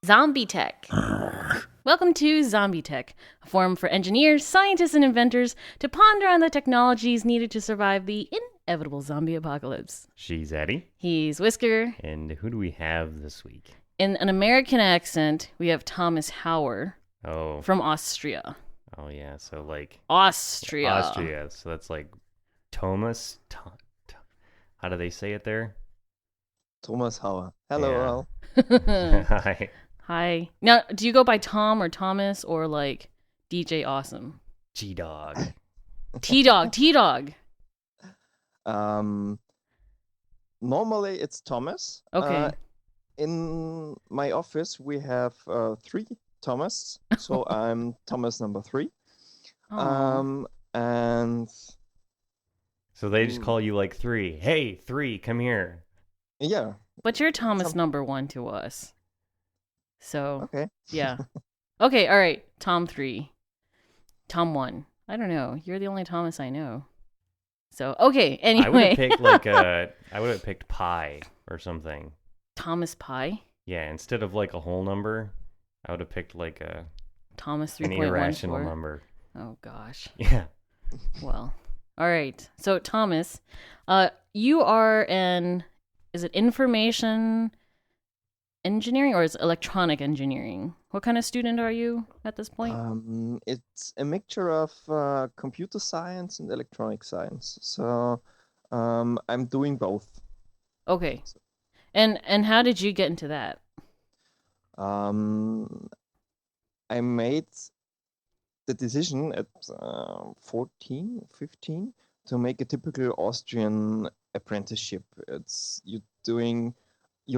ZombieTech. Welcome to ZombieTech, a forum for engineers, scientists, and inventors to ponder on the technologies needed to survive the inevitable zombie apocalypse. She's Eddie. He's Whisker. And who do we have this week? In an American accent, we have Thomas Hauer from Austria. Oh, yeah. So, like... Austria. So that's like Thomas... How do they say it there? Thomas Hauer. Hello, yeah. Hi. Hi. Now, do you go by Tom or Thomas or like DJ Awesome? G-Dog. T-Dog. Normally it's Thomas. Okay. In my office we have 3 Thomas, so I'm Thomas number 3. And so they just call you like 3. Hey, 3, come here. Yeah. But you're Thomas number 1 to us. So, okay. Yeah. Okay, all right. Tom 3. Tom 1. I don't know. You're the only Thomas I know. So, okay, anyway. I would have picked pi or something. Thomas Pi? Yeah, instead of like a whole number, I would have picked like a Thomas 3.14. an irrational number. Oh gosh. Yeah. Well, all right. So, Thomas, you are is it information engineering or is it electronic engineering? What kind of student are you at this point? It's a mixture of computer science and electronic science. So I'm doing both. Okay. And how did you get into that? I made the decision at 14, 15 to make a typical Austrian apprenticeship. It's you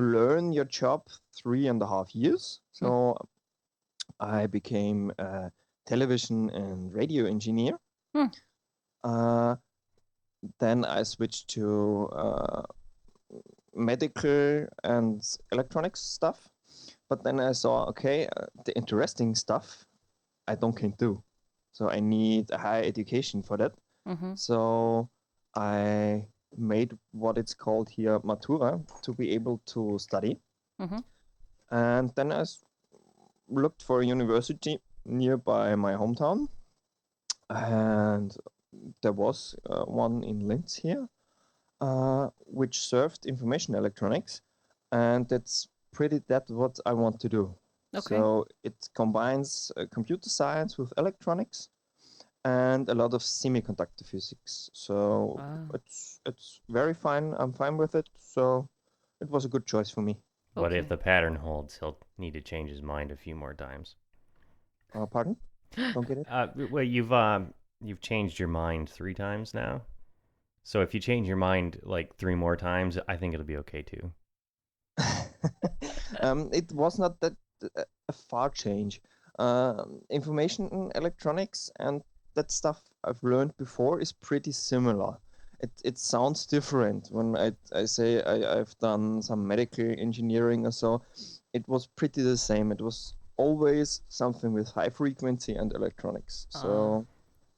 learn your job 3.5 years. So I became a television and radio engineer. Then I switched to medical and electronics stuff. But then I saw, the interesting stuff I can do. So I need a higher education for that. Mm-hmm. So I made what it's called here Matura to be able to study. Mm-hmm. And then I looked for a university nearby my hometown. And there was one in Linz here, which served information electronics. And that's what I want to do. Okay. So it combines computer science with electronics and a lot of semiconductor physics. So it's very fine. I'm fine with it. So it was a good choice for me. But if the pattern holds, he'll need to change his mind a few more times. Pardon? Don't get it? Well, you've changed your mind 3 times now. So if you change your mind like 3 more times, I think it'll be okay too. It was not that a far change. Information in electronics and that stuff I've learned before is pretty similar. It sounds different when I say I've done some medical engineering or so. It was pretty the same. It was always something with high frequency and electronics. So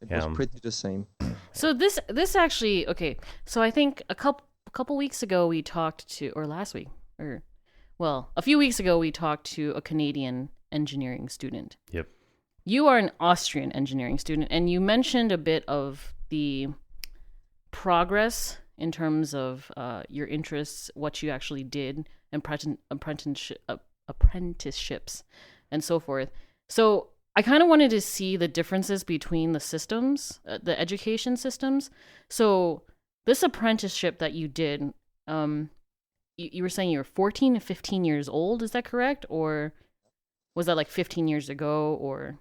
it was pretty the same. So this actually, okay. So I think a couple weeks ago we talked to, or last week, a few weeks ago we talked to a Canadian engineering student. Yep. You are an Austrian engineering student, and you mentioned a bit of the progress in terms of your interests, what you actually did, and apprenticeships, and so forth. So I kind of wanted to see the differences between the systems, the education systems. So this apprenticeship that you did, you were saying you were 14 to 15 years old, is that correct? Or was that like 15 years ago, or?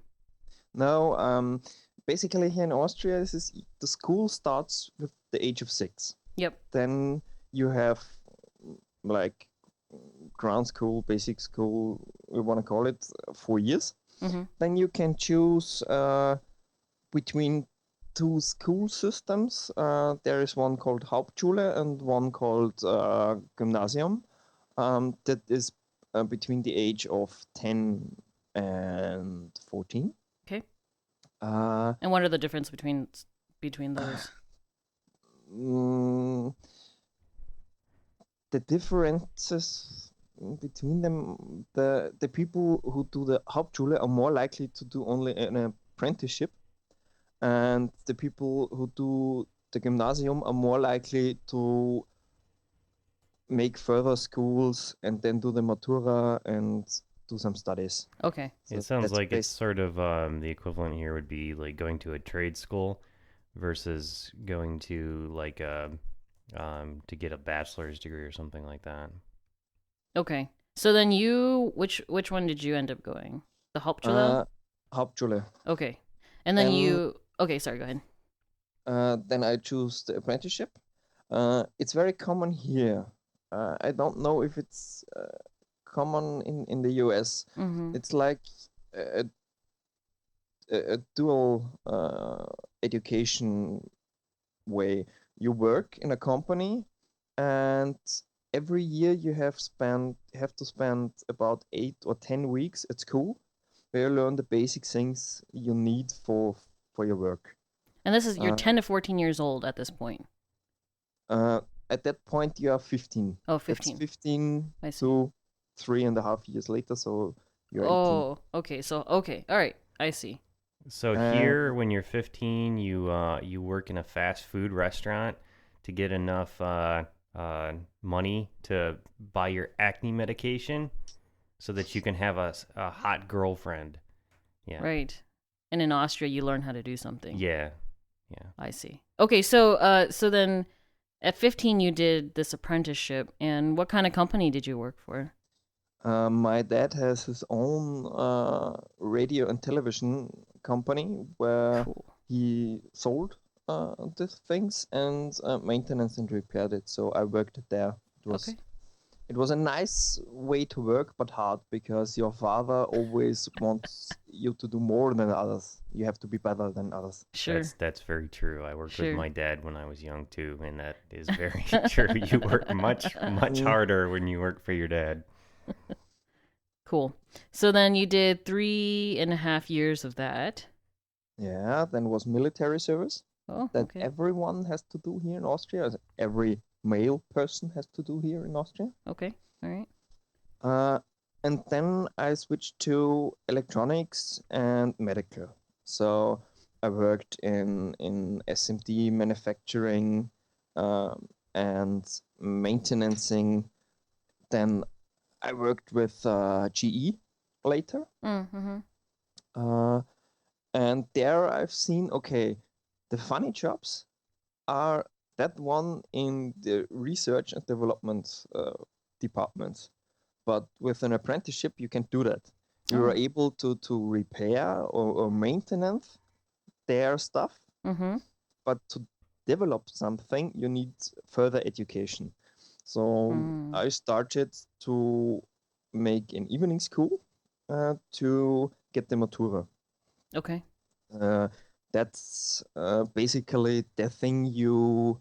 No, basically here in Austria, the school starts with the age of 6. Yep. Then you have like ground school, basic school, we want to call it, 4 years. Mm-hmm. Then you can choose between 2 school systems. There is one called Hauptschule and one called Gymnasium. That is between the age of 10 and 14. Okay. And what are the difference between those? the differences between them, the people who do the Hauptschule are more likely to do only an apprenticeship, and the people who do the Gymnasium are more likely to make further schools and then do the Matura and do some studies. Okay. So It sounds that's like it's sort of the equivalent here would be like going to a trade school versus going to like to get a bachelor's degree or something like that. Okay. So then which one did you end up going? The Hauptschule? Hauptschule. Okay. And then And okay, sorry, go ahead. then I choose the apprenticeship. It's very common here. I don't know if it's common in the US. Mm-hmm. It's like a, a dual education way. You work in a company, and every year you have to spend about 8 or 10 weeks at school, where you learn the basic things you need for your work. And this is you're Uh, 10 to 14 years old at this point. At that point, you are 15. Oh, That's 15. 15 I see. to 3.5 years later, so you're 18. Oh, okay. So, okay. All right. I see. So here, when you're 15, you work in a fast food restaurant to get enough money to buy your acne medication, so that you can have a hot girlfriend. Yeah. Right. And in Austria, you learn how to do something. Yeah. I see. Okay. So then at 15, you did this apprenticeship. And what kind of company did you work for? My dad has his own radio and television company where Cool. he sold these things and maintenance and repaired it. So I worked there. Okay. It was a nice way to work, but hard because your father always wants you to do more than others. You have to be better than others. Sure. That's very true. I worked Sure. with my dad when I was young too, and that is very true. You work much harder when you work for your dad. Cool. So then you did 3.5 years of that. Yeah, then was military service Oh, that okay. everyone has to do here in Austria. As every male person has to do here in Austria. Okay. All right. And then I switched to electronics and medical. So I worked in SMD manufacturing and maintenancing. Then I worked with GE later. Mm-hmm. And there I've seen, okay, the funny jobs are that one in the research and development departments. But with an apprenticeship, you can do that. You are able to repair or maintenance their stuff, Mm-hmm. but to develop something, you need further education. So I started to make an evening school to get the Matura. Okay. That's basically the thing you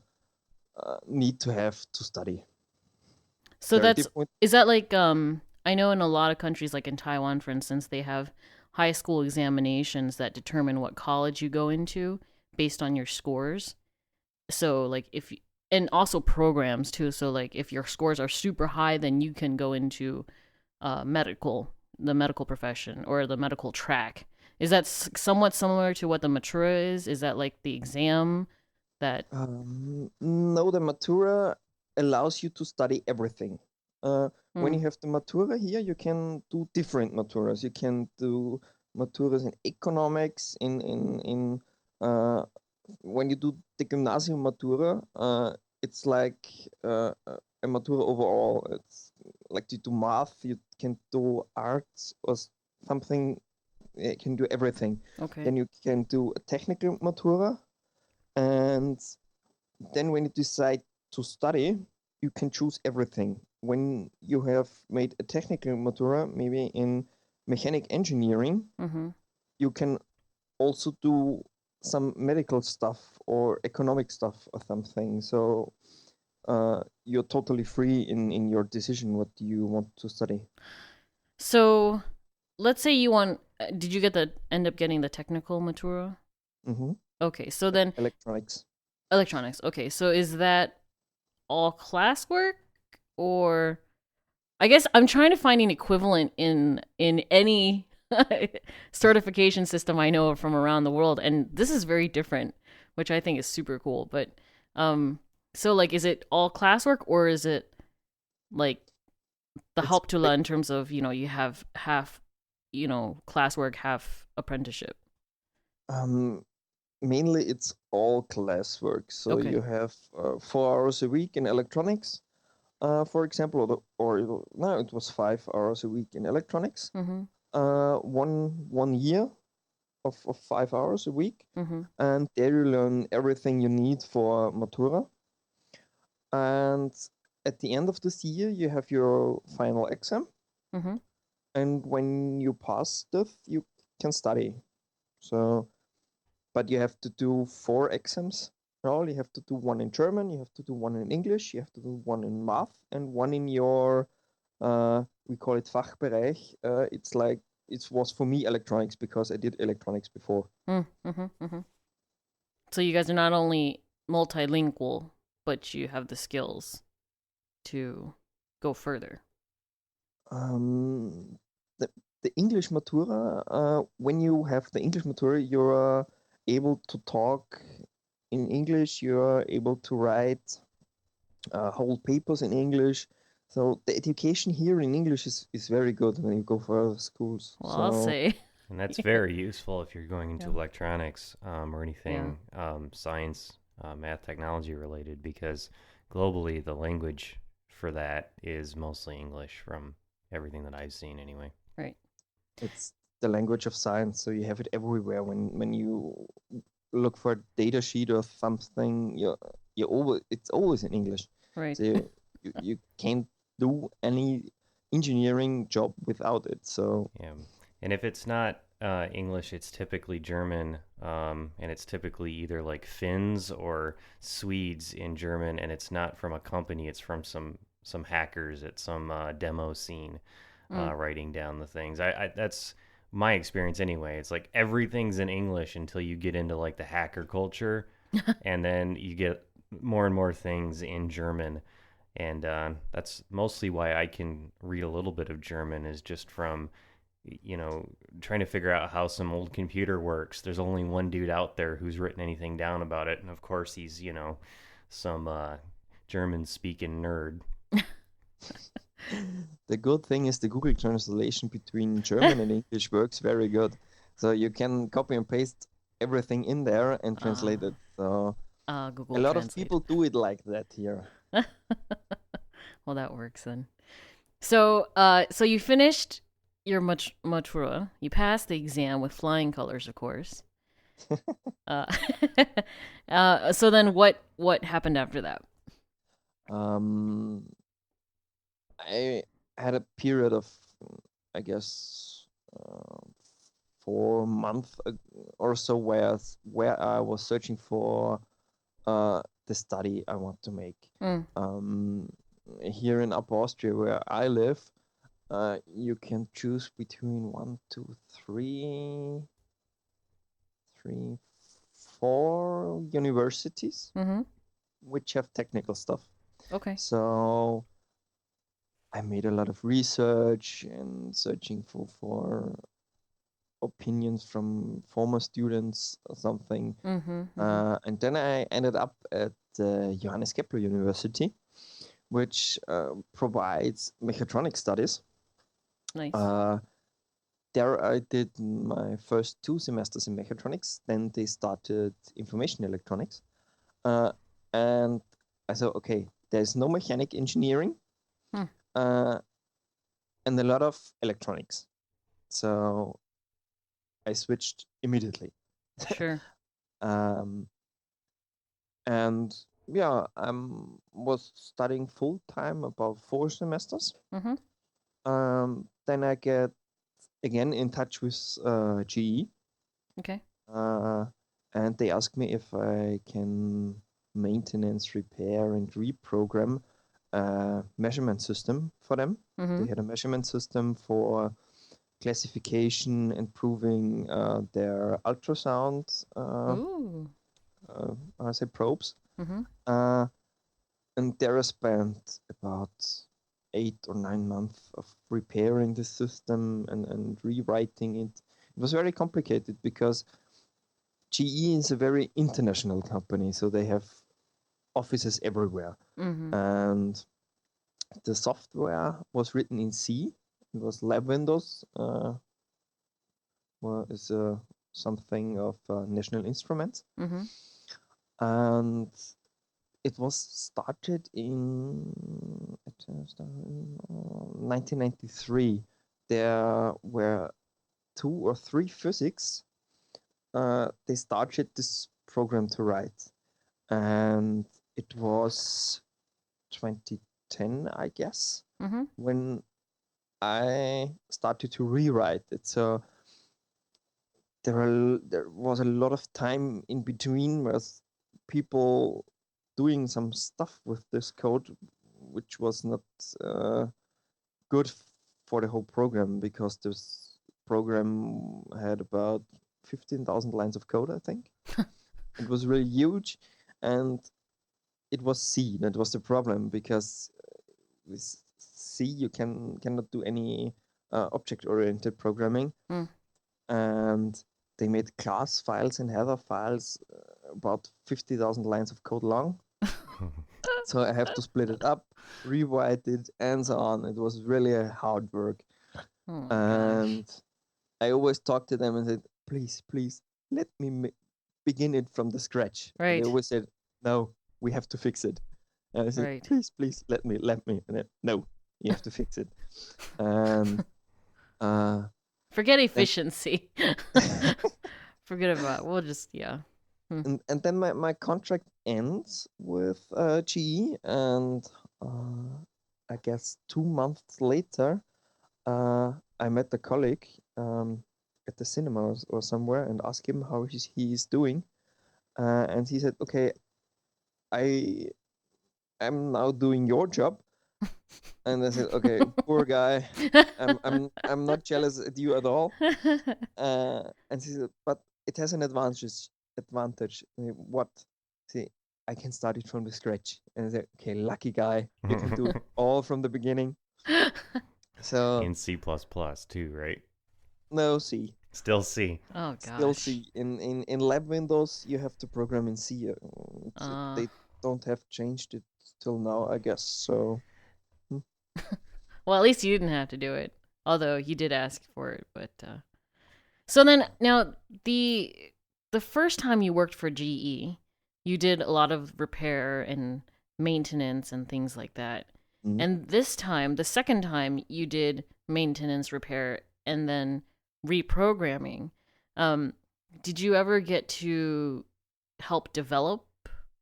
need to have to study. So Very that's different. is that like I know in a lot of countries like in Taiwan for instance they have high school examinations that determine what college you go into based on your scores. So like and also programs too. So like if your scores are super high then you can go into the medical profession or the medical track. Is that somewhat similar to what the Matura is? Is that like the exam that No, the Matura allows you to study everything. When you have the Matura here, you can do different Maturas. You can do Maturas in economics, in when you do the Gymnasium Matura, it's like a Matura overall. It's like you do math, you can do arts or something, you can do everything. okay. Then you can do a technical Matura, and then when you decide to study, you can choose everything. When you have made a technical Matura, maybe in mechanic engineering, Mm-hmm. you can also do some medical stuff or economic stuff or something. So you're totally free in your decision what you want to study. So let's say you want did you end up getting the technical Matura? Mm-hmm. Okay, so then Electronics. electronics. Okay, so is that all classwork or I guess I'm trying to find an equivalent in any certification system I know of from around the world, and this is very different, which I think is super cool. But so like, is it all classwork, or is it like the It's Hauptschule in terms of you have half classwork, half apprenticeship? mainly it's all classwork. So Okay. you have 4 hours a week in electronics, for example, no, it was 5 hours a week in electronics. Mm-hmm. One year of 5 hours a week, Mm-hmm. and there you learn everything you need for Matura. And at the end of this year, you have your final exam, Mm-hmm. and when you pass that, you can study. So, but you have to do 4 exams. All you have to do one in German, you have to do one in English, you have to do one in math, and one in your we call it Fachbereich. It's like it was for me electronics because I did electronics before. Mm-hmm. Mm-hmm. So you guys are not only multilingual, but you have the skills to go further. Um, the the English Matura. When you have the English Matura, you're able to talk in English. You're able to write whole papers in English. So the education here in English is very good when you go for schools. Well, I'll So say. And that's Yeah. very useful if you're going into Yeah. electronics or anything science, math, technology related, because globally the language for that is mostly English from everything that I've seen anyway. Right. it's the language of science. So you have it everywhere. When you look for a data sheet or something, you always it's always in English. Right. So you can't do any engineering job without it. So Yeah. And if it's not English, it's typically German, and it's typically either like Finns or Swedes in German, and it's not from a company; it's from some hackers at some demo scene Mm. writing down the things. I that's my experience anyway. It's like everything's in English until you get into like the hacker culture, and then you get more and more things in German. And that's mostly why I can read a little bit of German, is just from trying to figure out how some old computer works. There's only one dude out there who's written anything down about it, and of course he's some German speaking nerd. the good thing is the Google translation between German and English works very good. So you can copy and paste everything in there and translate it. So a Google lot of Translate. people do it like that here. Well, that works then. So, so you finished your Matura. You passed the exam with flying colors, of course. uh, so then, what happened after that? Um, I had a period of, I guess, 4 months or so where I was searching for the study I want to make. Mm. Here in Upper Austria, where I live, you can choose between one, two, three, 4 universities Mm-hmm. which have technical stuff. Okay. So I made a lot of research and searching for opinions from former students or something. Mm-hmm. And then I ended up at Johannes Kepler University, which provides mechatronics studies. Nice. There I did my first 2 semesters in mechatronics. Then they started information electronics. And I thought, okay, there's no mechanic engineering and a lot of electronics. So I switched immediately. Sure. And yeah, I was studying full time about 4 semesters. Mm-hmm. Then I get again in touch with GE. Okay. And they asked me if I can maintenance, repair, and reprogram a measurement system for them. Mm-hmm. They had a measurement system for classification, improving their ultrasound, Ooh. I say probes. Mm-hmm. And there I spent about 8 or 9 months of repairing the system and rewriting it. It was very complicated because GE is a very international company, so they have offices everywhere. Mm-hmm. And the software was written in C. It was Lab Windows, is something of National Instruments. Mm-hmm. And it was started in 1993. There were 2 or 3 physics. They started this program to write, and it was 2010, I guess, Mm-hmm. when I started to rewrite it. So there was a lot of time in between with people doing some stuff with this code, which was not good for the whole program, because this program had about 15,000 lines of code, I think. It was really huge, and it was C. That was the problem, because with C you cannot do any object-oriented programming. Mm. And they made class files and header files about 50,000 lines of code long. So I have to split it up, rewrite it, and so on. It was really a hard work. Oh my gosh. And I always talked to them and said, please, let me begin it from the scratch. And Right. they always said, no, we have to fix it. And I said, Right. please, let me. And then, no, you have to fix it. And Forget efficiency. Forget about. We'll just and then my contract ends with GE, and I guess 2 months later, I met a colleague at the cinema or somewhere and asked him how he's doing, and he said, "Okay, I am now doing your job." And I said, "Okay, poor guy. I'm not jealous at you at all." And he said, "But it has an advantage. Advantage. What? See, I can start it from the scratch." And I said, "Okay, lucky guy. You can do it all from the beginning." So In C++ too, right? no C. Still C. Oh Still gosh. C. In Lab Windows, you have to program in C. They don't have changed it till now, I guess. So Well, at least you didn't have to do it. Although you did ask for it, but so then now the first time you worked for GE, you did a lot of repair and maintenance and things like that. Mhm. And this time, the second time, you did maintenance, repair, and then reprogramming. Did you ever get to help develop?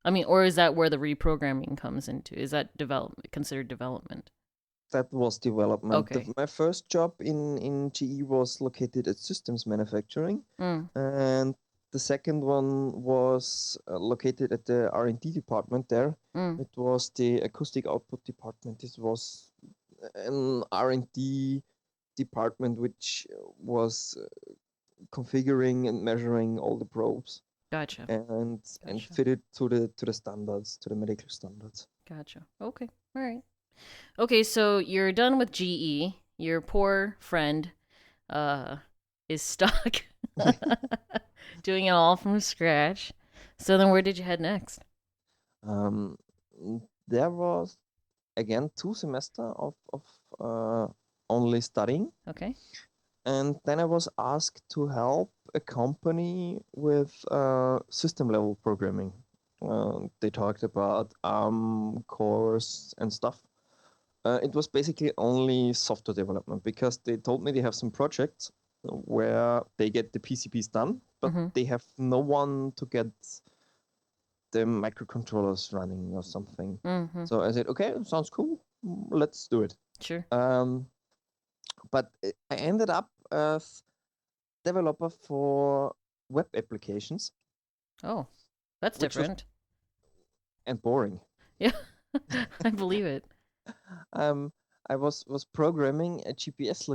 I mean, or is that where the reprogramming comes into? Is that considered development? that was development. Okay. My first job in GE was located at systems manufacturing, Mm. and the second one was located at the R&D department there. Mm. It was the acoustic output department. This was an R&D department which was configuring and measuring all the probes Gotcha. and Gotcha. fit it to the standards, to the medical standards. Gotcha. Okay. All right. Okay, so you're done with GE. Your poor friend is stuck doing it all from scratch. So then where did you head next? Um, there was again 2 semesters of only studying, Okay. and then I was asked to help a company with system level programming. They talked about cores and stuff. It was basically only software development, because they told me they have some projects where they get the PCBs done, but Mm-hmm. they have no one to get the microcontrollers running or something. Mm-hmm. So I said, okay, sounds cool. Let's do it. Sure. But I ended up as developer for web applications, Oh, that's which was different. and boring. Yeah, I believe it. I was programming a GPS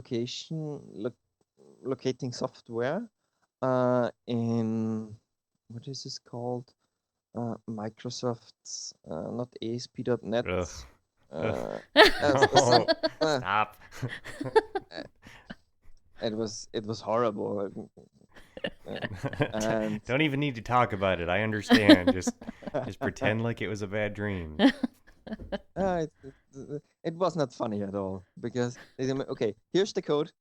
locating software in, what is this called? Microsoft's, not ASP.NET. Ugh. Uh, No, uh, stop. it was horrible. And Don't even need to talk about it. I understand. Just pretend like it was a bad dream. it was not funny at all because they said, okay, here's the code,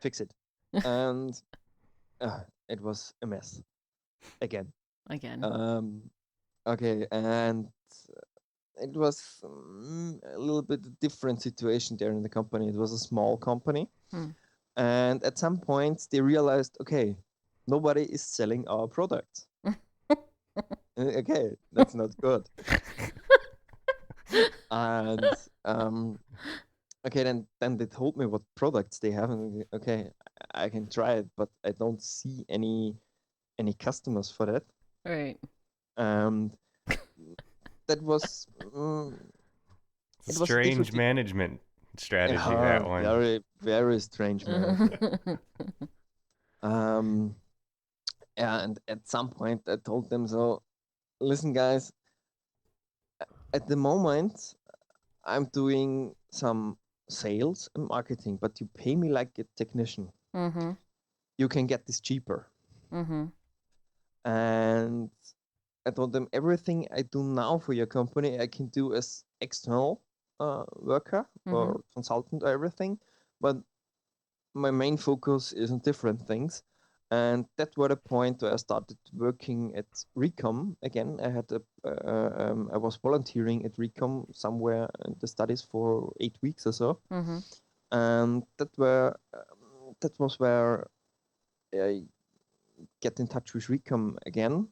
fix it, and it was a mess again. Okay, and it was a little bit different situation there in the company. It was a small company, and at some point they realized, okay, nobody is selling our product. Okay, that's not good. And okay, then they told me what products they have, and okay, I can try it, but I don't see any customers for that. Right. That was It's a strange management strategy, that one. Very, very strange management. Yeah, and at some point I told them, so listen guys, at the moment I'm doing some sales and marketing, but you pay me like a technician. You can get this cheaper. And I told them everything I do now for your company I can do as external worker or consultant or everything, but my main focus is on different things. And that was the point where I started working at Recom again. I had I was volunteering at Recom somewhere in the studies for 8 weeks or so, and that was where I get in touch with Recom again.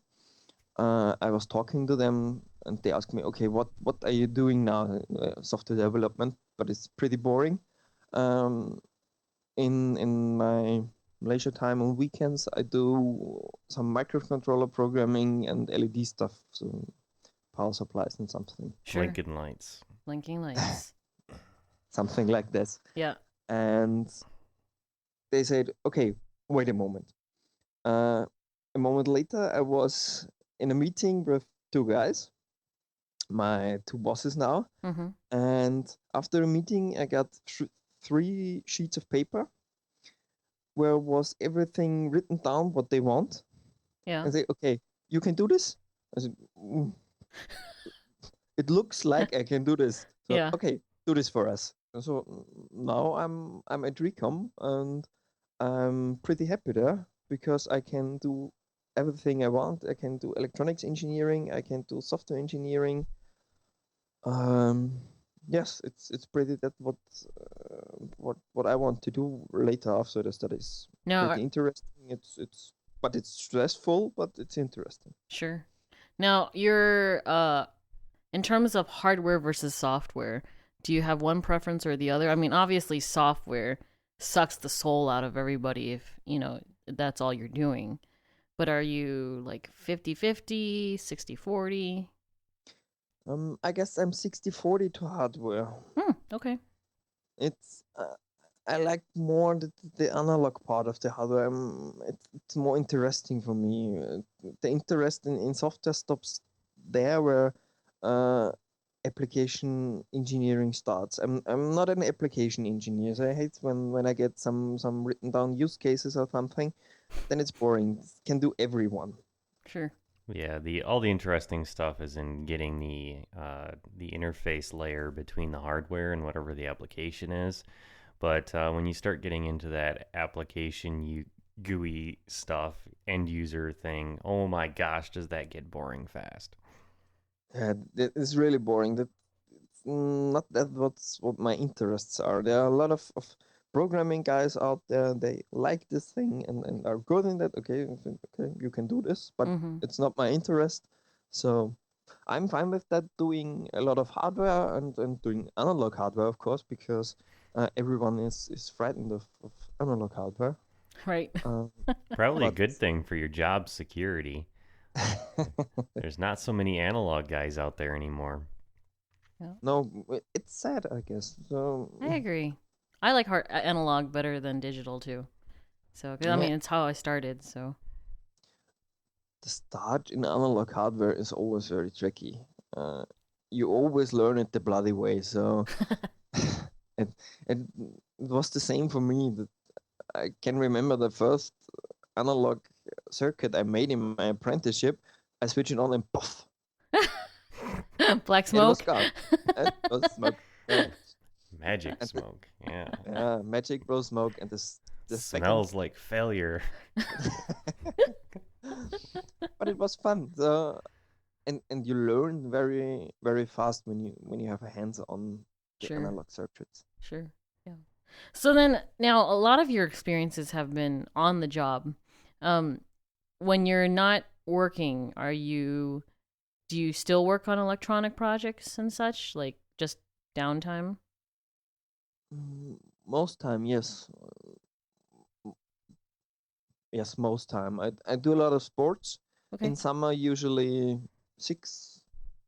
I was talking to them, and they asked me, "Okay, what are you doing now? Software development, but it's pretty boring." In my leisure time on weekends, I do some microcontroller programming and LED stuff, so power supplies and something. Sure. Linking lights. Something like this. Yeah. And they said, okay, wait a moment. A moment later, I was in a meeting with two guys, my two bosses now. And after a meeting, I got 3 sheets of paper where was everything written down what they want. Yeah. And say, okay, you can do this? I said, it looks like I can do this. So, Yeah. okay, do this for us. And so now I'm at Recom, and I'm pretty happy there because I can do everything I want. I can do electronics engineering. I can do software engineering. Yes, it's pretty that what I want to do later after the studies. No, Pretty interesting. But it's stressful, but it's interesting. Sure. Now, you're in terms of hardware versus software, do you have one preference or the other? I mean, obviously software sucks the soul out of everybody if, that's all you're doing. But are you like 50-50, 60-40? I guess I'm 60-40 to hardware. Okay. It's I like more the analog part of the hardware. It's more interesting for me. The interest in software stops there where application engineering starts. I'm not an application engineer, so I hate when I get some written down use cases or something. Then it's boring. It can do everyone. Sure. Yeah, all the interesting stuff is in getting the interface layer between the hardware and whatever the application is. But when you start getting into that application GUI stuff, end user thing, oh my gosh, does that get boring fast? Yeah, it's really boring. That's not what my interests are. There are a lot of programming guys out there. They like this thing and are good in that. Okay, you can do this, but it's not my interest. So I'm fine with that, doing a lot of hardware and doing analog hardware, of course, because everyone is frightened of analog hardware. Right. Probably a good thing for your job security. There's not so many analog guys out there anymore. Yeah. No, it's sad, I guess. So I agree. I like analog better than digital too. So, 'cause, I mean, it's how I started. So. the start in analog hardware is always very tricky. You always learn it the bloody way. So it, it was the same for me. That I can remember the first analog circuit I made in my apprenticeship. I switched it on and puff, Black it was smoke. gone. It was smoke. Yeah. Magic And smoke. Yeah. yeah, magic blow smoke, and the second, Smells like failure. but it was fun. So and you learn very very fast when you have a hands on the Sure. analog circuits. Sure. Yeah. So then now a lot of your experiences have been on the job. When you're not working, do you still work on electronic projects and such, like just downtime? Most time, yes. Yes, most time. I do a lot of sports. Okay. In summer, usually 6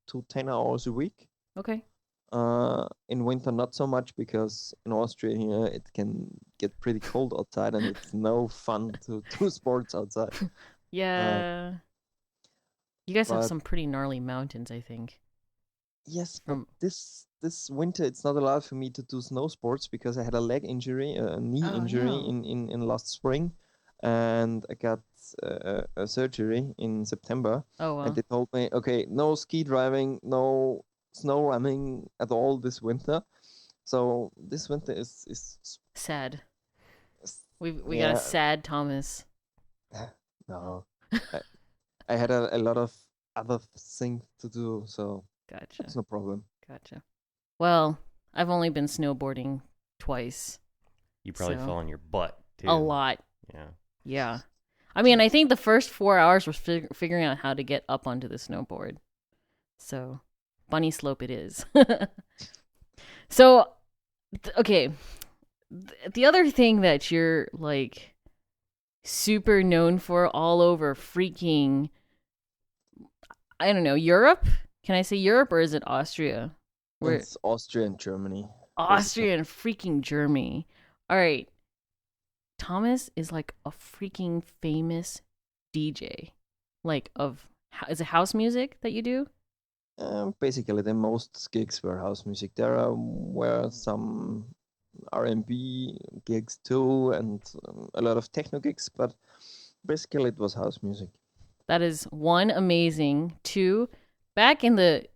to 10 hours a week. Okay. In winter, not so much because in Austria here it can get pretty cold outside and it's no fun to do sports outside. Yeah. You guys have But some pretty gnarly mountains, I think. yes, but From this winter it's not allowed for me to do snow sports because I had a leg injury, a knee Oh injury no. in last spring, and I got a surgery in September. Oh And well. they told me, okay, no ski driving, no snow running at all this winter. So this winter is Sad. We got a yeah, sad Thomas. no. I, I had a lot of other things to do, so Gotcha. it's no problem. Gotcha. Well, I've only been snowboarding twice. You probably So- fell on your butt too. A lot. Yeah. Yeah. I mean, I think the first 4 hours was figuring out how to get up onto the snowboard. So, bunny slope it is. So, okay. The other thing that you're like super known for all over freaking, I don't know, Europe? Can I say Europe or is it Austria? Where It's Austria and Germany. Austria and freaking Germany. All right. Thomas is like a freaking famous DJ. Like is it house music that you do? Basically, the most gigs were house music. Were some R&B gigs too, and a lot of techno gigs, but basically it was house music. That is one, amazing. Two, back in the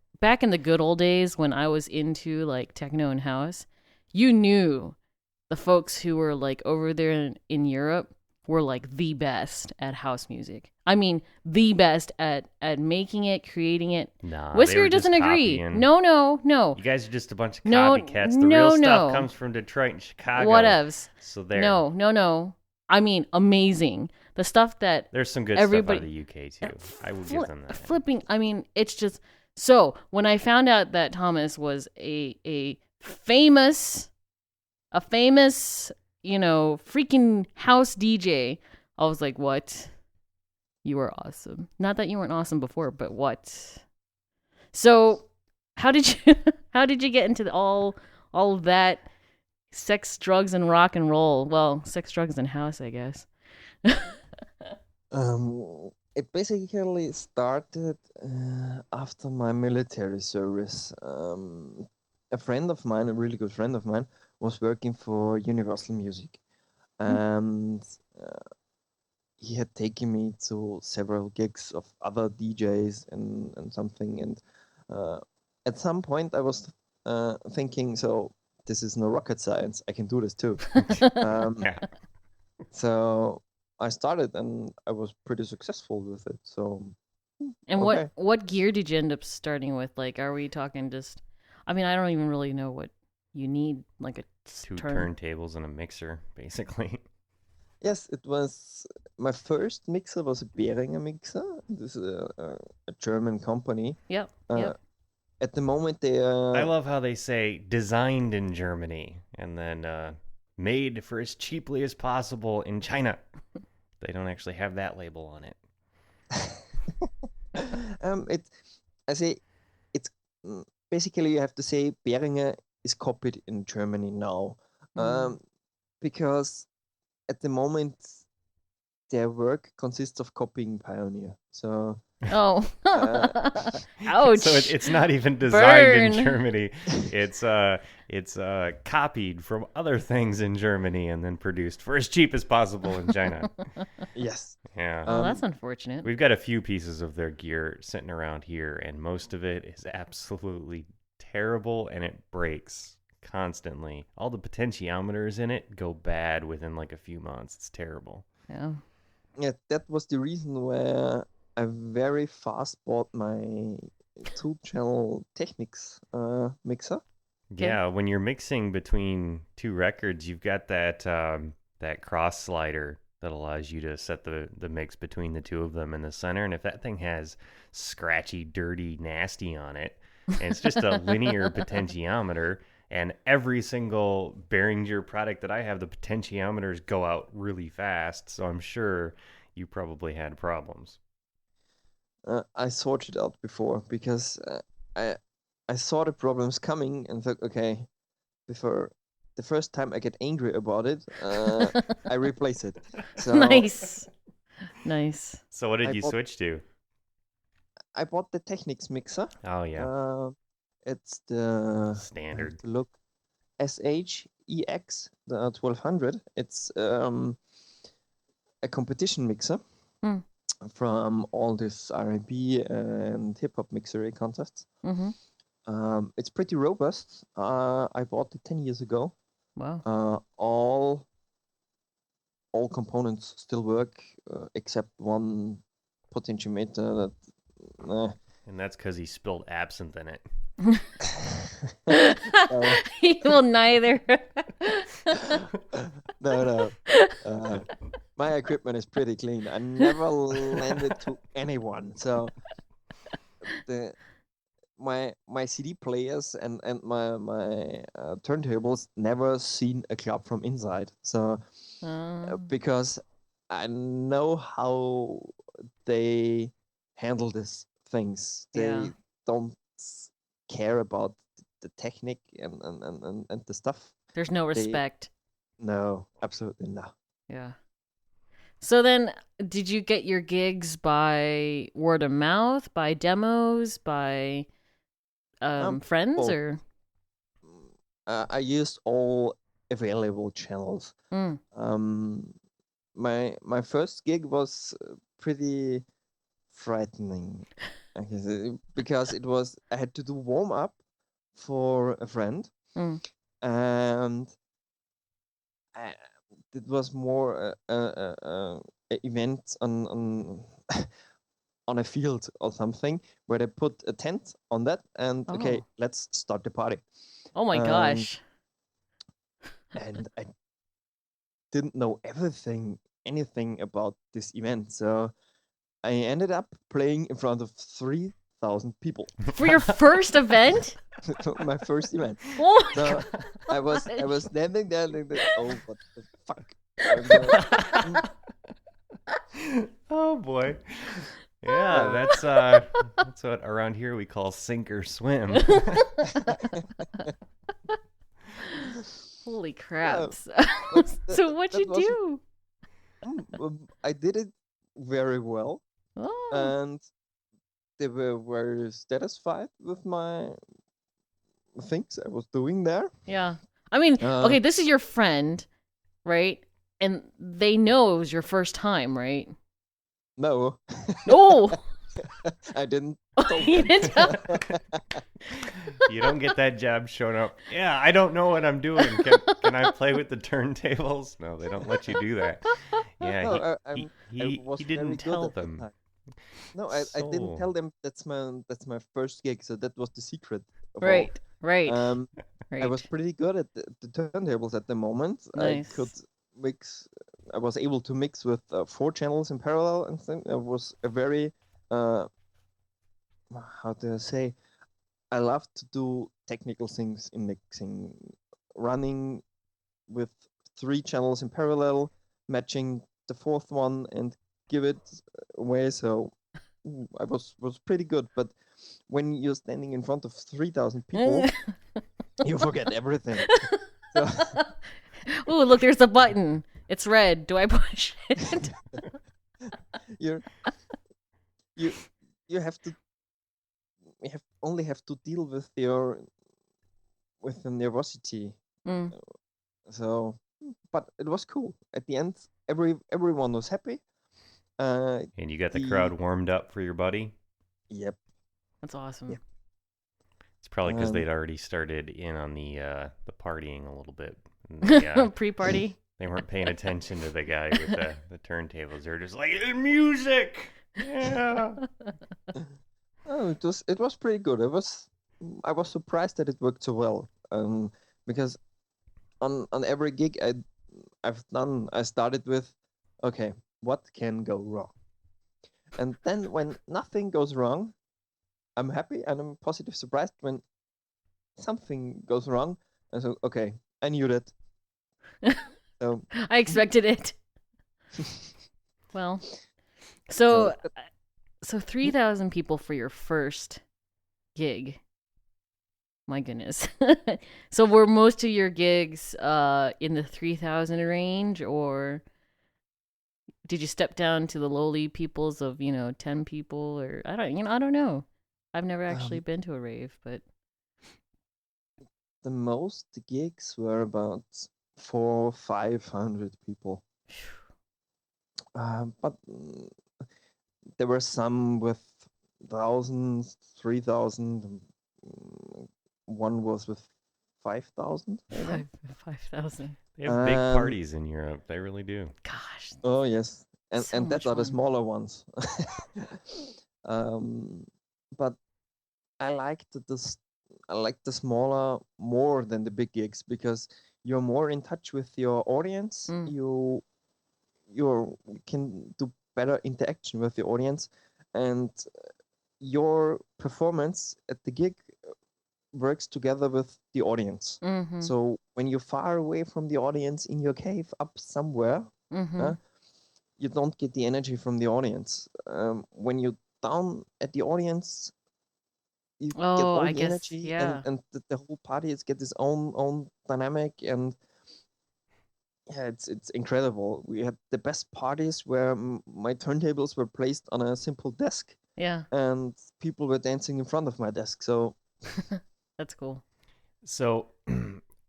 good old days when I was into like techno and house, you knew the folks who were like over there in Europe were like the best at house music. I mean, the best at making it, creating it. Nah. they Whisker were just doesn't agree. copying. No. You guys are just a bunch of No, copycats. The no, real stuff no. comes from Detroit and Chicago. Whatevs. So there. No. I mean, amazing. The stuff that There's some good everybody- stuff out of the UK too. I will give them that. flipping. I mean, it's just so. When I found out that Thomas was a famous, freaking house DJ, I was like, what? You are awesome. Not that you weren't awesome before, but what? So, how did you get into all of that sex, drugs, and rock and roll? Well, sex, drugs, and house, I guess. It basically started after my military service. A friend of mine, a really good friend of mine, was working for Universal Music, and he had taken me to several gigs of other DJs and something. And at some point, I was thinking, so this is no rocket science. I can do this too. Yeah. So I started, and I was pretty successful with it. So, And okay. what gear did you end up starting with? Like, are we talking just? I mean, I don't even really know what you need. Like a Two turntables and a mixer, basically. Yes, it was my first mixer was a Behringer mixer. This is a German company. Yep. At the moment, they I love how they say designed in Germany and then made for as cheaply as possible in China. They don't actually have that label on it. It's basically you have to say Behringer is copied in Germany now, because at the moment their work consists of copying Pioneer. So Oh. uh, Ouch. So it's not even designed in Burn. Germany. It's copied from other things in Germany and then produced for as cheap as possible in China. yes. Yeah. Oh, that's Um, unfortunate. We've got a few pieces of their gear sitting around here, and most of it is absolutely terrible, and it breaks constantly. All the potentiometers in it go bad within like a few months. It's terrible. Yeah. yeah, that was the reason where I very fast bought my two-channel Technics mixer. Yeah, when you're mixing between two records, you've got that cross slider that allows you to set the mix between the two of them in the center. And if that thing has scratchy, dirty, nasty on it, and it's just a linear potentiometer, and every single Behringer product that I have, the potentiometers go out really fast. So I'm sure you probably had problems. I sorted out before because I I saw the problems coming and thought, okay, before the first time I get angry about it, I replace it. So Nice. Nice. So what did I you bought switch to? I bought the Technics Mixer. Oh yeah, It's the I have standard. to look SHEX the 1200. It's a competition mixer Hmm. from all this R&B and hip hop mixery contests. Mm-hmm. It's pretty robust. I bought it 10 years ago. Wow. All components still work except one potentiometer that And that's because he spilled absinthe in it. He will neither. no. My equipment is pretty clean. I never lend it to anyone. So the my CD players and my turntables never seen a club from inside. So because I know how they handle these things. Yeah. They don't care about the technique and the stuff. There's no They- respect. No, absolutely no. Yeah. So then, did you get your gigs by word of mouth, by demos, by friends, both. or? I used all available channels. Mm. My first gig was pretty frightening, I guess, because I had to do warm up for a friend, Mm. and it was more a event on on a field or something where they put a tent on that and okay, Oh. let's start the party. Oh my gosh. And I didn't know anything about this event, so I ended up playing in front of 3,000 people. For your first event? My first event. Oh my So gosh. I was standing there and thinking, oh, what the fuck? Oh boy. Yeah, that's what around here we call sink or swim. Holy crap. but So what'd that you wasn't- do? I did it very well, Oh. and they were very satisfied with my things I was doing there. Yeah. I mean, okay, this is your friend, right? And they know it was your first time, right? No, Oh, I didn't. you didn't tell. You don't get that job showing up. Yeah, I don't know what I'm doing. Can I play with the turntables? No, they don't let you do that. Yeah, No, he was didn't very good tell at that them. time. No, I didn't So- tell them that's my first gig, so that was the secret of all. Right, right, I was right. pretty good at the turntables at the moment. Nice. I could mix. I was able to mix with 4 channels in parallel and things. It was a very how do I say? I love to do technical things in mixing, running with 3 channels in parallel, matching the 4th one, and give it away. So I was pretty good. But when you're standing in front of 3,000 people, you forget everything. So, Oh, look, there's a button. It's red. Do I push it? you're you you have to only have to deal with the nervosity. Mm. So, but it was cool. At the end, everyone was happy. And you got the The crowd warmed up for your buddy? Yep. That's awesome. Yeah. It's probably because Um, they'd already started in on the partying a little bit. And they, Pre-party. they weren't paying attention to the guy with the turntables. They were just like, music! Yeah! Oh, it was pretty good. I was surprised that it worked so well. Because on every gig I've done, I started with, okay, what can go wrong? And then when nothing goes wrong, I'm happy and I'm positive surprised. When something goes wrong, and so okay, I knew that. So I expected it. Well, so 3,000 people for your first gig. My goodness. So were most of your gigs in the 3,000 range, or did you step down to the lowly peoples of 10 people, or I don't know. I've never actually been to a rave, but the most gigs were about 400-500 people. But there were some with thousands, 3,000. One was with 5,000. 5,000. They have big Um, parties in Europe. They really do. Gosh. Oh yes, and So and much that are the fun. smaller ones. But I liked I like the smaller more than the big gigs because you're more in touch with your audience. Mm. You can do better interaction with the audience, and your performance at the gig works together with the audience. Mm-hmm. So when you're far away from the audience in your cave up somewhere, Mm-hmm. you don't get the energy from the audience. When you're down at the audience, you get Oh, all I the guess, energy, yeah. and the whole party is get its own dynamic, and yeah, it's incredible. We had the best parties where my turntables were placed on a simple desk, Yeah. and people were dancing in front of my desk. So That's cool. So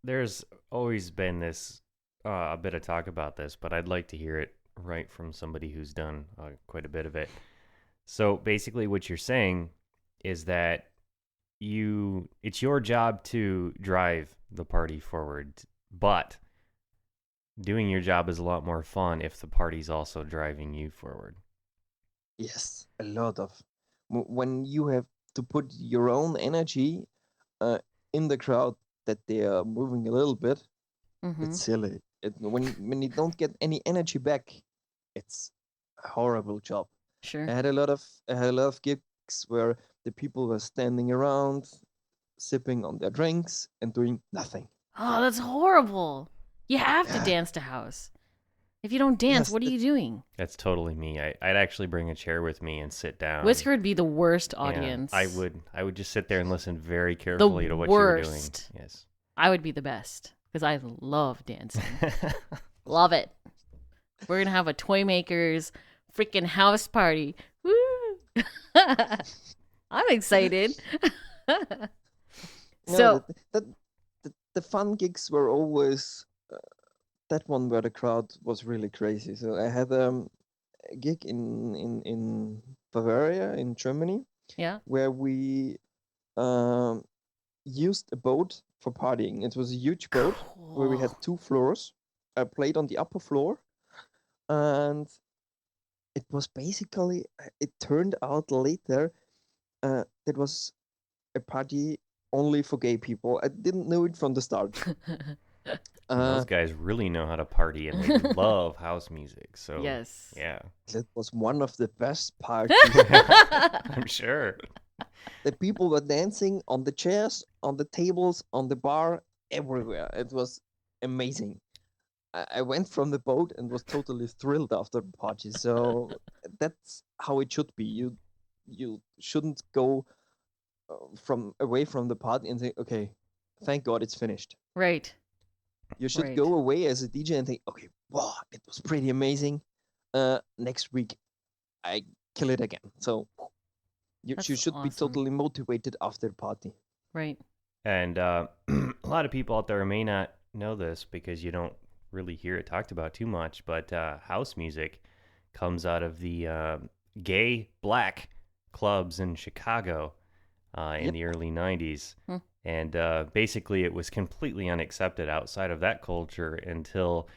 there's always been this a bit of talk about this, but I'd like to hear it right from somebody who's done quite a bit of it. So basically, what you're saying is that it's your job to drive the party forward, but doing your job is a lot more fun if the party's also driving you forward. yes, a lot of when you have to put your own energy in the crowd that they are moving a little bit. Mm-hmm. It's silly. When you don't get any energy back, it's a horrible job. Sure. I had a lot of gigs where the people were standing around, sipping on their drinks and doing nothing. Oh, that's horrible. You have to Yeah. dance to house. If you don't dance, Yes, what are you doing? That's totally me. I'd actually bring a chair with me and sit down. Whisker would be the worst Yeah, audience. I would just sit there and listen very carefully to what you were doing. worst. Yes. I would be the best because I love dancing. Love it. We're going to have a Toy Makers freaking house party. Woo! I'm excited. No, So, the fun gigs were always that one where the crowd was really crazy. So I had a gig in Bavaria in Germany yeah. where we used a boat for partying. It was a huge boat where we had Cool. 2 floors. I played on the upper floor, and it was basically. It turned out later that was a party only for gay people. I didn't know it from the start. Those guys really know how to party and they love house music. So Yes. yeah, That was one of the best parties. I'm sure. The people were dancing on the chairs, on the tables, on the bar, everywhere. It was amazing. I went from the boat and was totally thrilled after the party. So that's how it should be. You shouldn't go from away from the party and say, okay, thank God it's finished. Right. You should Right. go away as a DJ and think, okay, wow, it was pretty amazing. Next week, I kill it again. So you That's should be awesome. totally motivated after the party. Right. And a lot of people out there may not know this because you don't really hear it talked about too much, but house music comes out of the gay black clubs in Chicago in Yep. the early 90s. Hmm. And basically, it was completely unaccepted outside of that culture until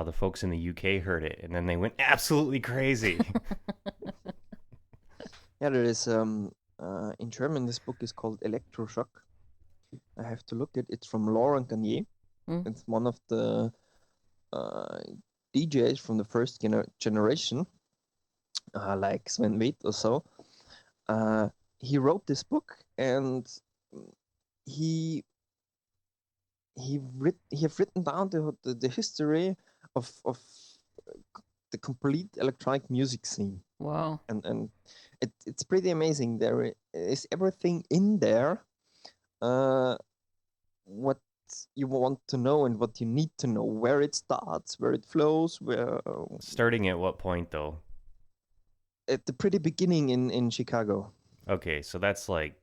the folks in the UK heard it, and then they went absolutely crazy. Yeah, there is in German this book is called Electroshock. I have to look at it. It's from Laurent Garnier. Mm. It's one of the DJs from the first generation, like Sven Väth or so. He wrote this book, and he have written down the history of the complete electronic music scene, Wow. and it's pretty amazing. There is everything in there, what you want to know and what you need to know, where it starts, where it flows, where Starting at what point, though? at the pretty beginning in Chicago. Okay, so that's like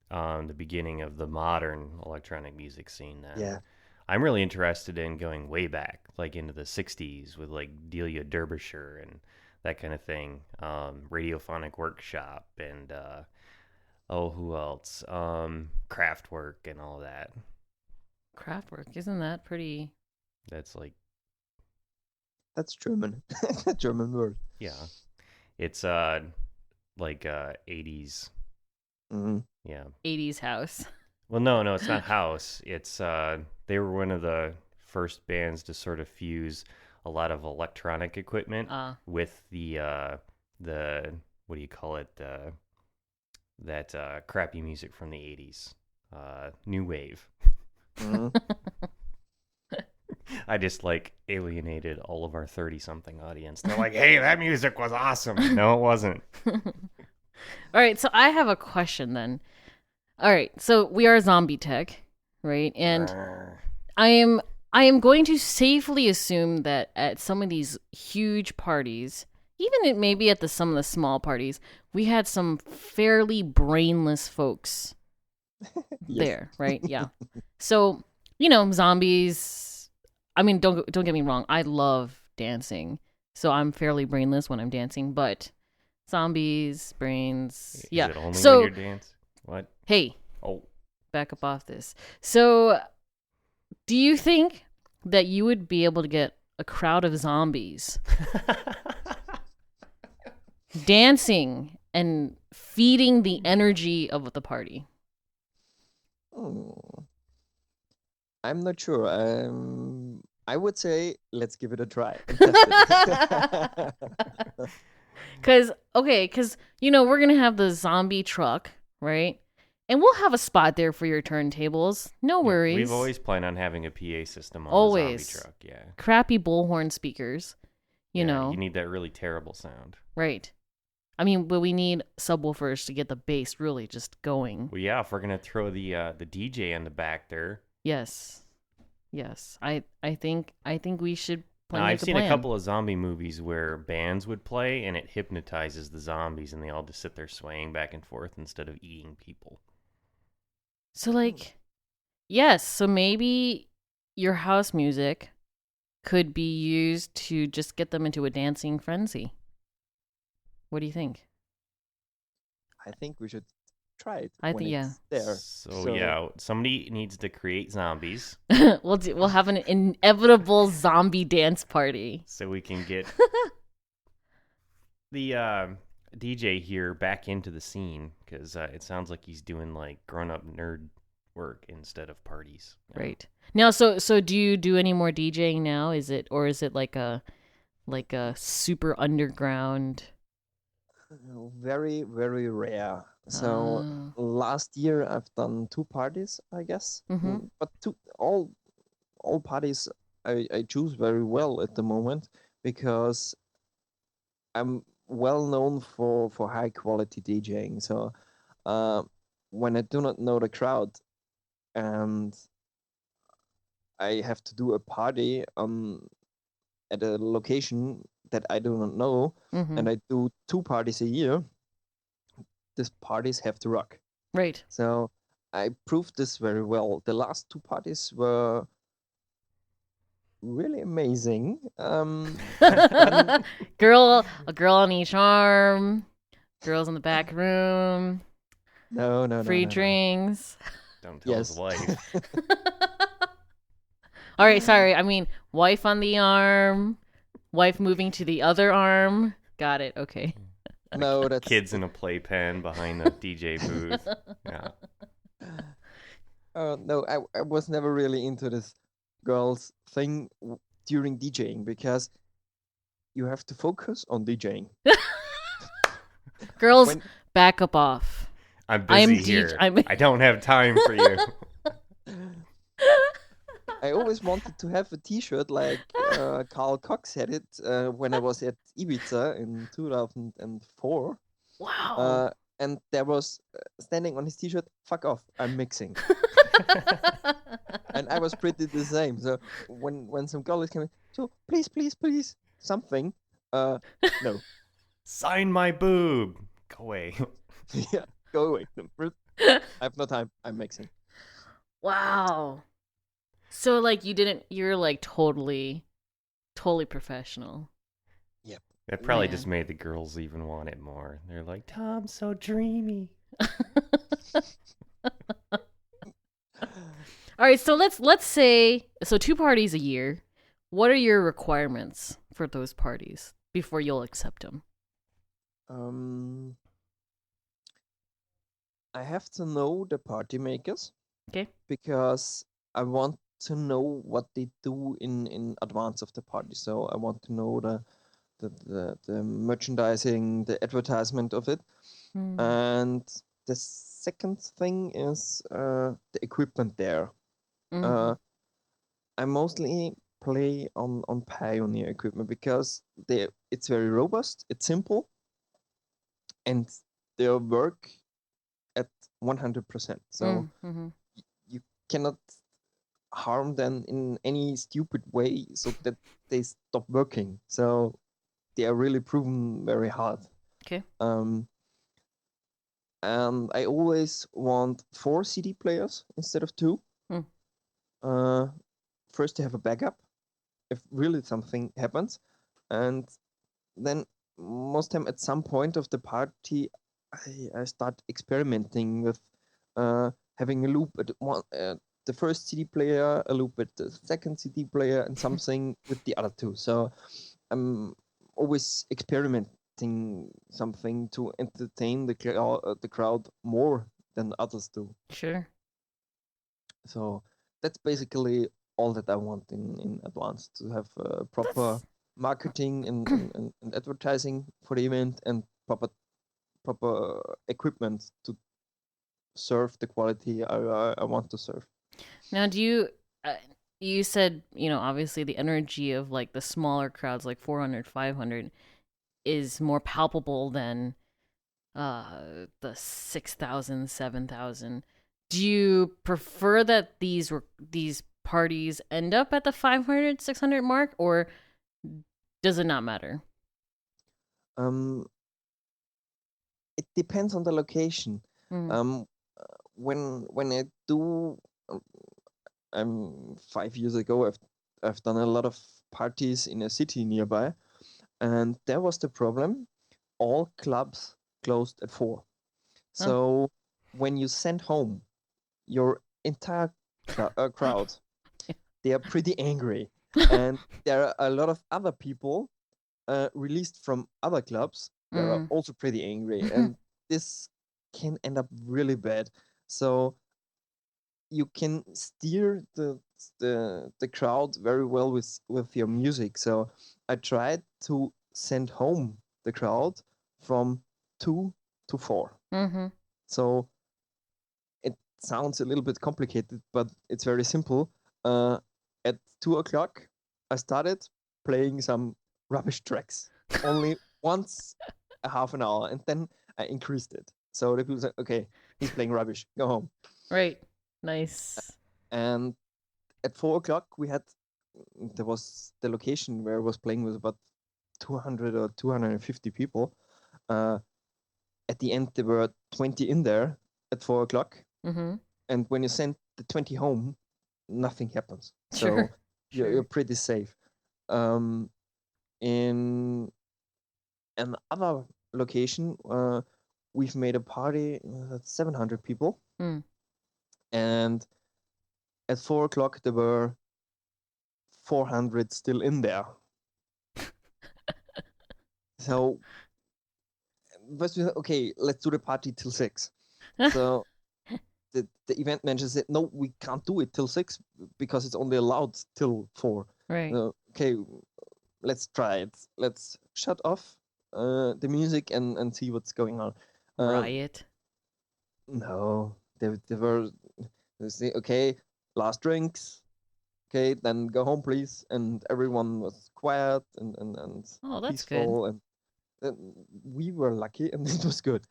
the beginning of the modern electronic music scene then. Yeah. I'm really interested in going way back, like into the 60s with like Delia Derbyshire and that kind of thing. Radiophonic Workshop and, who else? Kraftwerk and all that. Kraftwerk, isn't that pretty? That's like, That's German. German word. yeah. It's like 80s. Mhm. Yeah. 80s house. Well, no, it's not house. It's they were one of the first bands to sort of fuse a lot of electronic equipment with the what do you call it? That crappy music from the 80s. New wave. Mhm. I just like alienated all of our 30-something audience. They're like, "Hey, that music was awesome." No, it wasn't. All right, so I have a question then. All right, so we are ZombieTech, right? And I am going to safely assume that at some of these huge parties, even maybe at some of the small parties, we had some fairly brainless folks Yes. there, right? Yeah. So, zombies. I mean, don't get me wrong. I love dancing, so I'm fairly brainless when I'm dancing. But zombies, brains, yeah. Is it only So, when you dance? What? hey, Oh. back up off this. So, do you think that you would be able to get a crowd of zombies dancing and feeding the energy of the party? I'm not sure. I would say let's give it a try. And test it. Because we're going to have the zombie truck, right? And we'll have a spot there for your turntables. No worries. We've always planned on having a PA system on Always. the zombie truck, yeah. Crappy bullhorn speakers, you know. You need that really terrible sound. Right. I mean, but we need subwoofers to get the bass really just going. Well, yeah, if we're gonna throw the DJ in the back there. Yes. I think we should Now, I've seen a couple of zombie movies where bands would play and it hypnotizes the zombies and they all just sit there swaying back and forth instead of eating people. So yes, so maybe your house music could be used to just get them into a dancing frenzy. What do you think? I think we should try it. I think there. So yeah, somebody needs to create zombies. We'll have an inevitable zombie dance party. So we can get the DJ here back into the scene because it sounds like he's doing like grown-up nerd work instead of parties. Right. Now, so do you do any more DJing now? Is it like a super underground? Very, very rare. So last year I've done 2 parties, I guess. Mm-hmm. But all parties I choose very well at the moment because I'm well known for high quality DJing. So when I do not know the crowd and I have to do a party at a location that I do not know, Mm-hmm. and I do 2 parties a year, these parties have to rock. Right. So I proved this very well. The last 2 parties were really amazing. A girl on each arm, girls in the back room, No, free no. drinks. Don't tell his Yes. wife. All right, sorry. I mean, wife on the arm, wife moving to the other arm. Got it. Okay. No, that's Kids in a playpen behind the DJ booth. Yeah. no. I was never really into this girls thing during DJing because you have to focus on DJing. Girls, When- back up off. I'm I'm busy here. I'm- I don't have time for you. I always wanted to have a T-shirt like Carl Cox had it when I was at Ibiza in 2004. Wow. And there was standing on his T-shirt, "Fuck off, I'm mixing." And I was pretty the same. So when some girl is coming, so please, something. No, Sign my boob. Go away. yeah, go away. I have no time. I'm mixing. Wow. So like you're like totally professional. That probably Man. just made the girls even want it more. They're like, Tom's so dreamy. All right, so let's say 2 parties a year. What are your requirements for those parties before you'll accept them? I have to know the party makers. Okay. Because I want to know what they do in advance of the party. So I want to know the merchandising, the advertisement of it. Hmm. And the second thing is the equipment there. Mhm. I mostly play on Pioneer equipment because it's very robust, it's simple, and they work at 100%. So Mhm. you cannot harm them in any stupid way so that they stop working. So they are really proven very hard. Okay. And I always want 4 CD players instead of 2. Hmm. First to have a backup if really something happens, and then most time at some point of the party, I start experimenting with having a loop at the first CD player, a loop at the second CD player, and something with the other 2. So I'm always experimenting something to entertain the crowd more than others do. Sure. So that's basically all that I want in advance, to have proper That's- marketing and advertising for the event, and proper equipment to serve the quality I want to serve. Now, do you you said, obviously the energy of like the smaller crowds like 400, 500 is more palpable than the 6,000, 7,000. Do you prefer that these parties end up at the 500, 600 mark, or does it not matter? It depends on the location. Mm. When I do, 5 years ago, I've done a lot of parties in a city nearby, and there was the problem. All clubs closed at 4. So when you send home your entire crowd, they are pretty angry, and there are a lot of other people released from other clubs that are also pretty angry, and this can end up really bad. So you can steer the crowd very well with your music. So I tried to send home the crowd from 2 to 4. Mm-hmm. So it sounds a little bit complicated, but it's very simple. At 2 o'clock, I started playing some rubbish tracks only once a half an hour, and then I increased it. So the people said, "Okay, he's playing rubbish. Go home." Right. Nice. And at 4 o'clock, there was the location where I was playing was about 200 or 250 people. At the end, there were 20 in there at 4 o'clock. Mm-hmm. And when you send the 20 home, nothing happens. So Sure. you're pretty safe. In another location, we've made a party that's 700 people. Mm. And at 4 o'clock, there were 400 still in there. So, but we said, okay, let's do the party till 6. So the event manager said, no, we can't do it till 6 because it's only allowed till 4. Right. Okay, let's try it. Let's shut off the music and see what's going on. Riot. No, they say, okay, last drinks. Okay, then go home, please. And everyone was quiet and Oh, that's peaceful. And we were lucky, and it was good.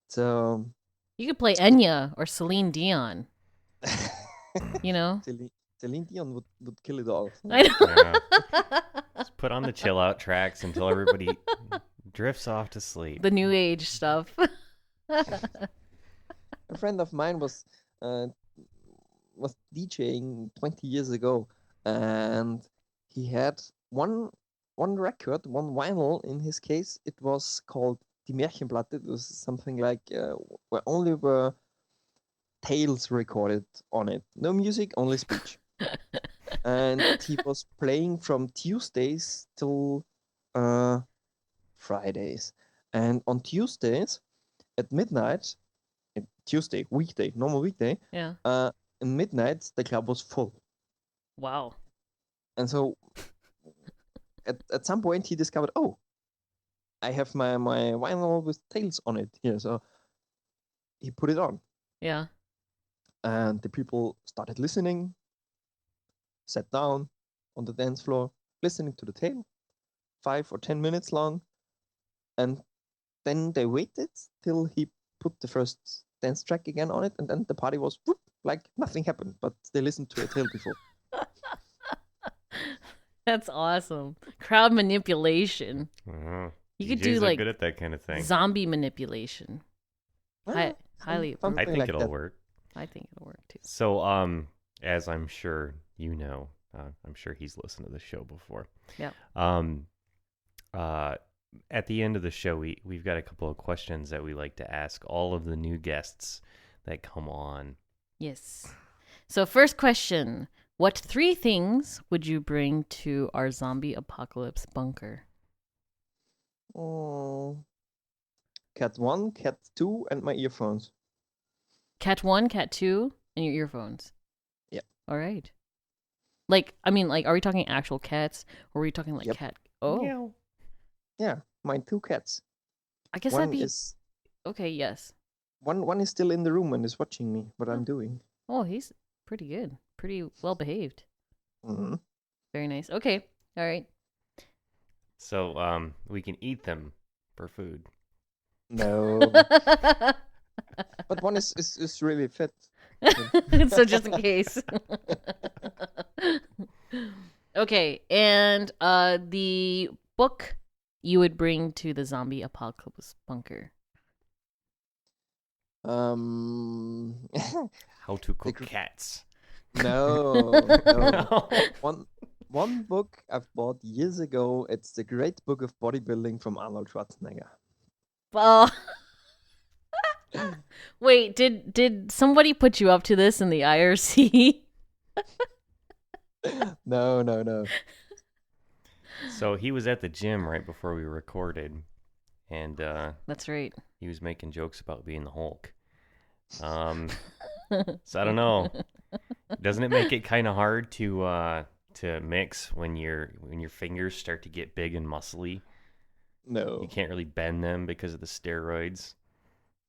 So You could play Enya or Celine Dion. You know? Celine Dion would kill it all. I know. Yeah. Just put on the chill out tracks until everybody drifts off to sleep. The new age stuff. A friend of mine was DJing 20 years ago, and he had one record, one vinyl. In his case, it was called Die Märchenplatte. It was something like where only were tales recorded on it. No music, only speech. And he was playing from Tuesdays till Fridays. And on Tuesdays at midnight, normal weekday, Yeah. in midnight, the club was full. Wow. And so at some point he discovered, oh, I have my vinyl with tales on it here. So he put it on. Yeah. And the people started listening, sat down on the dance floor, listening to the tale, 5 or 10 minutes long. And then they waited till he put the first dance track again on it. And then the party was whoop, like nothing happened, but they listened to a tale before. That's awesome. Crowd manipulation. You could DJs do are like good at that kind of thing. zombie manipulation. Highly approved. I think like it'll that. work. I think it'll work too. So, as I'm sure you know, I'm sure he's listened to the show before. Yep. At the end of the show, we've got a couple of questions that we like to ask all of the new guests that come on. Yes. So first question, what 3 things would you bring to our zombie apocalypse bunker? Cat 1, cat 2, and my earphones. Cat 1, cat 2, and your earphones. Yep. All right. Like, I mean, like, are we talking actual cats, or are we talking like Yep. cat? Oh, Yeah, my 2 cats. I guess One that'd be is okay. Yes. one is still in the room and is watching me, what I'm doing. Oh, he's pretty good, pretty well behaved. Mm-hmm. Very nice. Okay. All right. So, we can eat them for food. No, but one is really fit. So just in case. Okay, and the book you would bring to the zombie apocalypse bunker. How to cook cats. No. No. One book I've bought years ago. It's the Great Book of Bodybuilding from Arnold Schwarzenegger. Well, wait, did somebody put you up to this in the IRC? No. So he was at the gym right before we recorded, and That's right. he was making jokes about being the Hulk. So I don't know. Doesn't it make it kind of hard to mix when your fingers start to get big and muscly? No. You can't really bend them because of the steroids.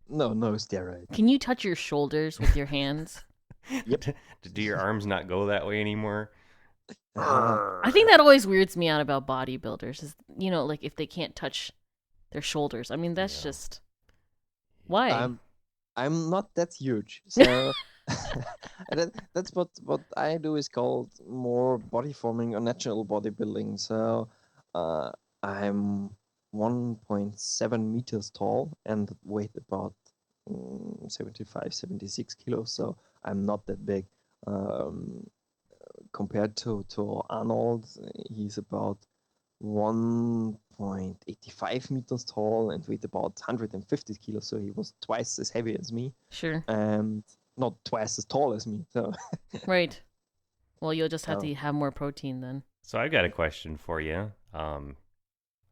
No steroid. Can you touch your shoulders with your hands? Yep. Do your arms not go that way anymore? I think that always weirds me out about bodybuilders is, like if they can't touch their shoulders. I mean, that's just why. I'm not that huge, so that's what I do is called more body forming or natural bodybuilding. So I'm 1.7 meters tall and weigh about 75, 76 kilos, so I'm not that big. Um, Compared to Arnold, he's about 1.85 meters tall and weighed about 150 kilos, so he was twice as heavy as me Sure. and not twice as tall as me. So, Right. Well, you'll just have so to have more protein then. So I've got a question for you. I'm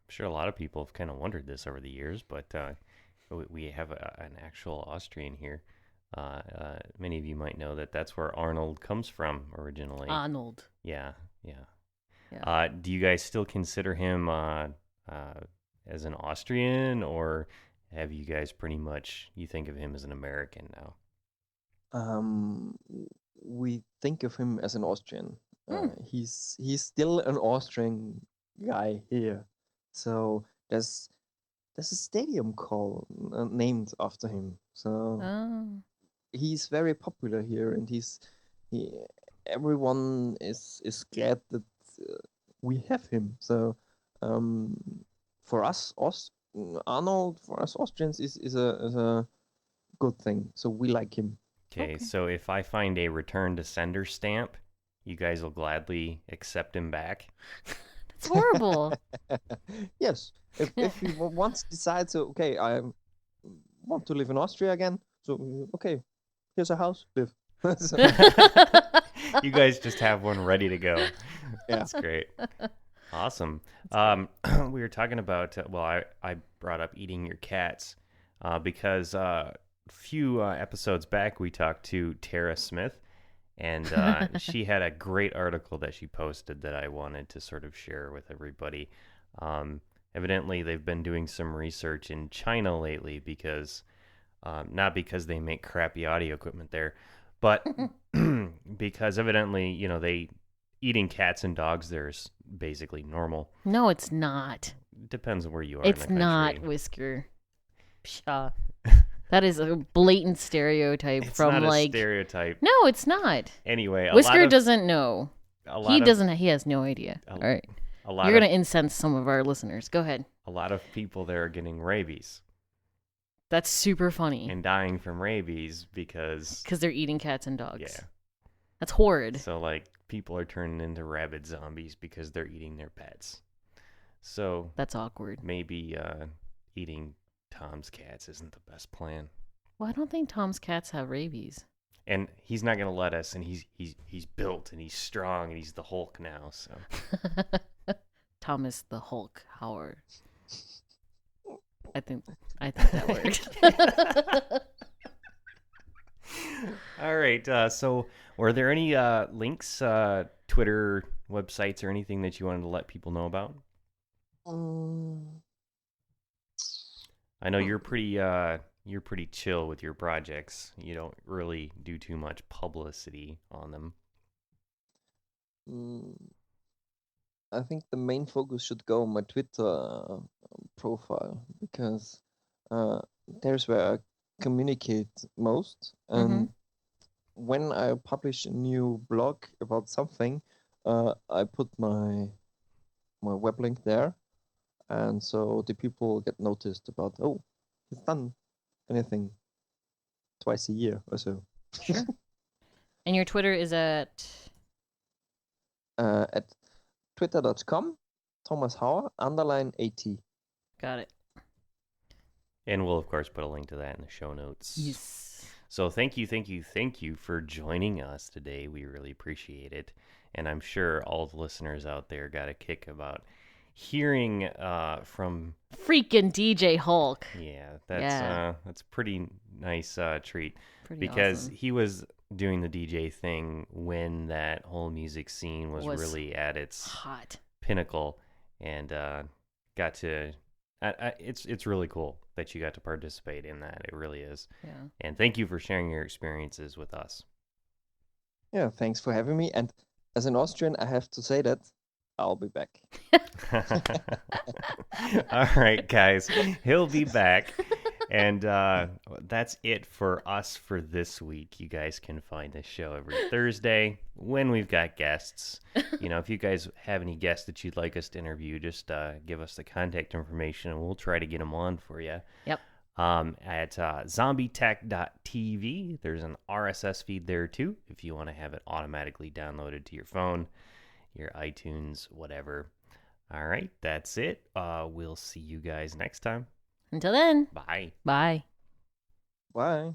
sure a lot of people have kind of wondered this over the years, but we have an actual Austrian here. Many of you might know that that's where Arnold comes from originally. Arnold. Yeah, yeah. Yeah. Do you guys still consider him as an Austrian, or have you guys pretty much, you think of him as an American now? we think of him as an Austrian. Hmm. He's still an Austrian guy here. So there's a stadium named after him. So Oh. he's very popular here, and he everyone is glad that we have him. So um, for us, Arnold, for us Austrians is a good thing. So we like him. Okay, Okay. so if I find a return to sender stamp, you guys will gladly accept him back. That's horrible. Yes, if he once decides, okay, I want to live in Austria again, so okay, here's a house, live. So, You guys just have one ready to go. Yeah. That's great. Awesome. We were talking about, I brought up eating your cats because a few episodes back we talked to Tara Smith, and she had a great article that she posted that I wanted to sort of share with everybody. Evidently, they've been doing some research in China lately because, not because they make crappy audio equipment there, but because evidently, eating cats and dogs there is basically normal. No, it's not. Depends on where you are It's in the not, country. Whisker. Pshaw. That is a blatant stereotype It's from not a like. stereotype. No, it's not. Anyway, Whisker doesn't know. he He has no idea. A- All right. A lot You're of going to incense some of our listeners. Go ahead. a lot of people there are getting rabies That's super funny and dying from rabies because because they're eating cats and dogs. yeah. That's horrid. So like people are turning into rabid zombies because they're eating their pets. So That's awkward. maybe eating Tom's cats isn't the best plan. Well, I don't think Tom's cats have rabies. And he's not gonna let us. And he's built and he's strong and he's the Hulk now. So Thomas the Hulk Hauer. I think that worked. all right. So were there any links, Twitter, websites, or anything that you wanted to let people know about? I know you're pretty chill with your projects. You don't really do too much publicity on them. I think the main focus should go on my Twitter profile because there's where I communicate most. And when I publish a new blog about something, I put my web link there, and so the people get noticed about, oh, he's done anything twice a year or so. Sure. And your Twitter is at twitter.com, Thomas Hauer, _AT. Got it. And we'll, of course, put a link to that in the show notes. Yes. So thank you for joining us today. We really appreciate it. And I'm sure all the listeners out there got a kick about hearing from... Freaking DJ Hulk. Yeah, that's a pretty nice treat. Pretty because awesome. he was doing the DJ thing when that whole music scene was really at its hot pinnacle, and got to. It's really cool that you got to participate in that. It really is. Yeah. And thank you for sharing your experiences with us. Yeah, thanks for having me. And as an Austrian, I have to say that I'll be back. All right, guys. He'll be back. And that's it for us for this week. You guys can find this show every Thursday when we've got guests. If you guys have any guests that you'd like us to interview, just give us the contact information and we'll try to get them on for you. Yep. At ZombieTech.tv, there's an RSS feed there too if you want to have it automatically downloaded to your phone, your iTunes, whatever. All right, that's it. We'll see you guys next time. Until then. Bye. Bye. Bye.